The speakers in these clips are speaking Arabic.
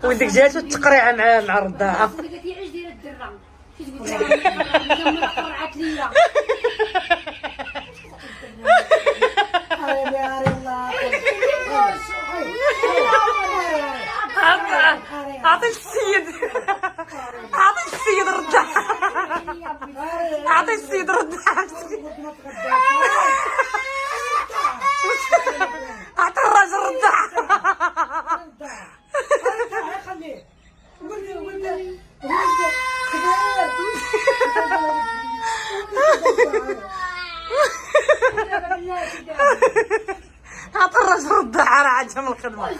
ولدك جاتو التقريعه مع الرضاعه. قالت لي عيش ديال الدره كي تقول لها قرعت ليا عطيك السيد عطيك السيد الرضاعه عطيك السيد الرضاعه عطي الراجل الرضاعه. عطي الراجل الرضاعه راه عندها من الخدمه. اقسم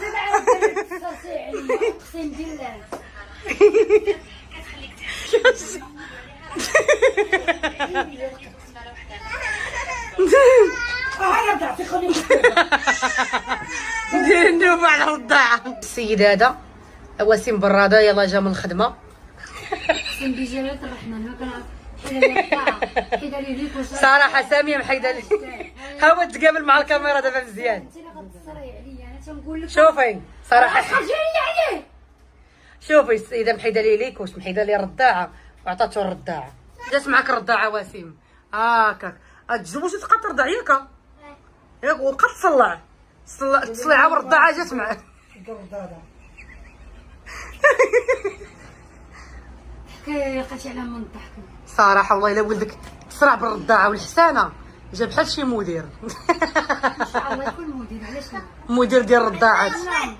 بالله ندير النوبه على الرضاعه. السيد هذا وسيم براده يلا جا من الخدمه. اقسم بجلالة الرحمن ما كان حيدة لي ليك صراحه ساميه محيده لي. ها هو تقابل مع الكاميرا دابا مزيان. انت اللي غتصري عليا انا تنقول لك شوفي صراحه جري عليه. شوفي السيده محيده لي ليكوش محيده لي الرضاعه وعطاتو الرضاعه. جات معاك الرضاعه وسيم هاكاك تجوج وتبقى ترضع ياك وبقى تصلع والرضاعه جات معاك. حكيت على من ضحك صراحه والله الا ولدك تصرع بالرضاعه والحسانه جا بحال شي مدير. ان شاء الله يكون مدير. علاش لا مدير ديال الرضاعات. نعم